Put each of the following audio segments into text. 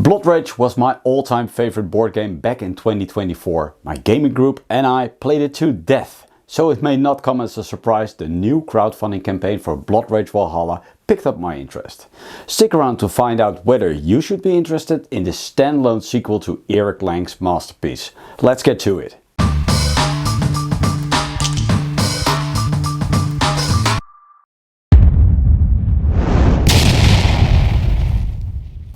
Blood Rage was my all-time favorite board game back in 2024. My gaming group and I played it to death. So it may not come as a surprise the new crowdfunding campaign for Blood Rage Valhalla picked up my interest. Stick around to find out whether you should be interested in the standalone sequel to Eric Lang's masterpiece. Let's get to it.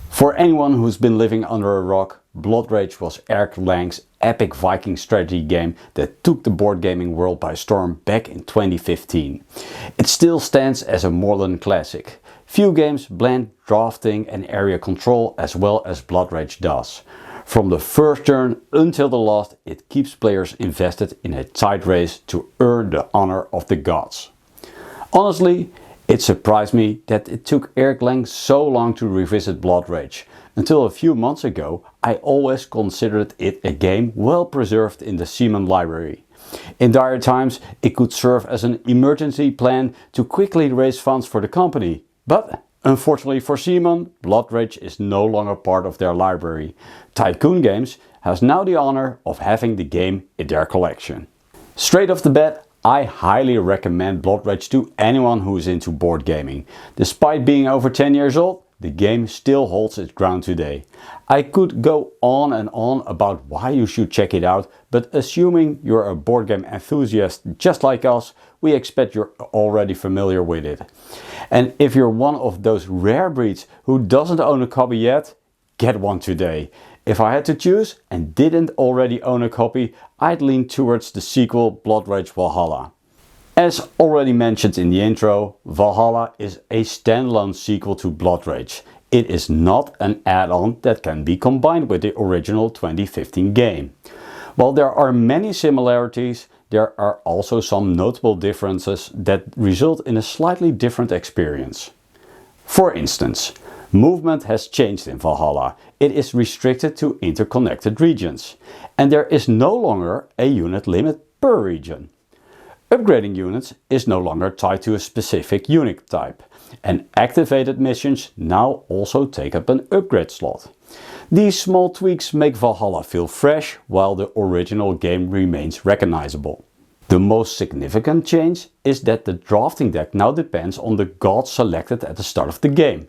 For anyone who's been living under a rock, Blood Rage was Eric Lang's epic Viking strategy game that took the board gaming world by storm back in 2015. It still stands as a modern classic. Few games blend drafting and area control as well as Blood Rage does. From the first turn until the last, it keeps players invested in a tight race to earn the honor of the gods. Honestly, it surprised me that it took Eric Lang so long to revisit Blood Rage. Until a few months ago, I always considered it a game well preserved in the Seaman library. In dire times, it could serve as an emergency plan to quickly raise funds for the company. But unfortunately for Seaman, Blood Rage is no longer part of their library. Tycoon Games has now the honor of having the game in their collection. Straight off the bat, I highly recommend Blood Rage to anyone who is into board gaming. Despite being over 10 years old, the game still holds its ground today. I could go on and on about why you should check it out, but assuming you're a board game enthusiast just like us, we expect you're already familiar with it. And if you're one of those rare breeds who doesn't own a copy yet, get one today. If I had to choose and didn't already own a copy, I'd lean towards the sequel Blood Rage Valhalla. As already mentioned in the intro, Valhalla is a standalone sequel to Blood Rage. It is not an add-on that can be combined with the original 2015 game. While there are many similarities, there are also some notable differences that result in a slightly different experience. For instance, movement has changed in Valhalla. It is restricted to interconnected regions, and there is no longer a unit limit per region. Upgrading units is no longer tied to a specific unit type, and activated missions now also take up an upgrade slot. These small tweaks make Valhalla feel fresh, while the original game remains recognizable. The most significant change is that the drafting deck now depends on the gods selected at the start of the game.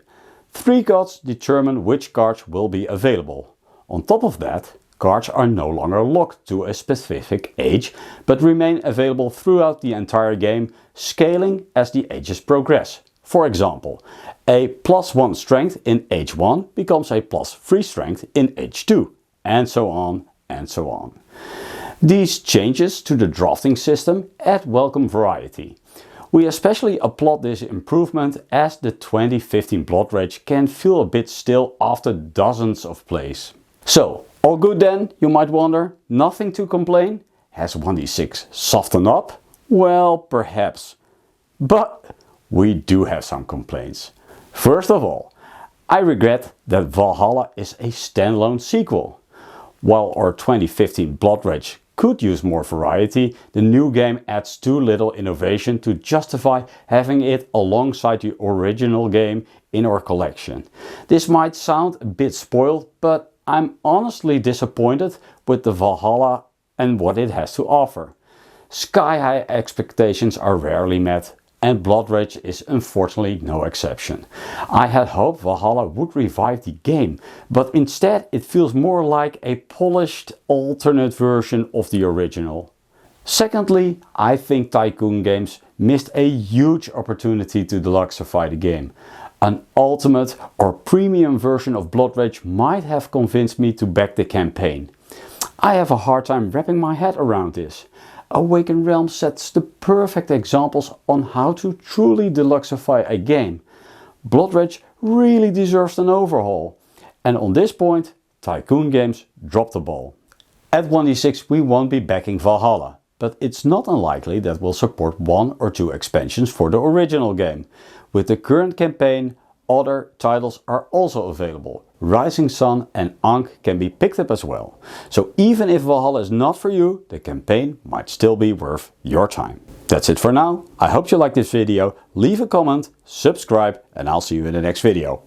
3 gods determine which cards will be available. On top of that, cards are no longer locked to a specific age, but remain available throughout the entire game, scaling as the ages progress. For example, a +1 strength in age 1 becomes a +3 strength in age 2, and so on and so on. These changes to the drafting system add welcome variety. We especially applaud this improvement as the 2015 Blood Rage can feel a bit still after dozens of plays. So, all good then, you might wonder? Nothing to complain? Has 1d6 softened up? Well, perhaps. But we do have some complaints. First of all, I regret that Valhalla is a standalone sequel. While our 2015 Blood Rage could use more variety, the new game adds too little innovation to justify having it alongside the original game in our collection. This might sound a bit spoiled, but I'm honestly disappointed with the Valhalla and what it has to offer. Sky-high expectations are rarely met, and Blood Rage is unfortunately no exception. I had hoped Valhalla would revive the game, but instead it feels more like a polished alternate version of the original. Secondly, I think Tycoon Games missed a huge opportunity to deluxify the game. An ultimate or premium version of Blood Rage might have convinced me to back the campaign. I have a hard time wrapping my head around this. Awakened Realms sets the perfect examples on how to truly deluxify a game. Blood Rage really deserves an overhaul. And on this point, Tycoon Games dropped the ball. At 1d6 we won't be backing Valhalla, but it's not unlikely that we'll support 1 or 2 expansions for the original game. With the current campaign, other titles are also available. Rising Sun and Ankh can be picked up as well. So even if Valhalla is not for you, the campaign might still be worth your time. That's it for now. I hope you liked this video. Leave a comment, subscribe, and I'll see you in the next video.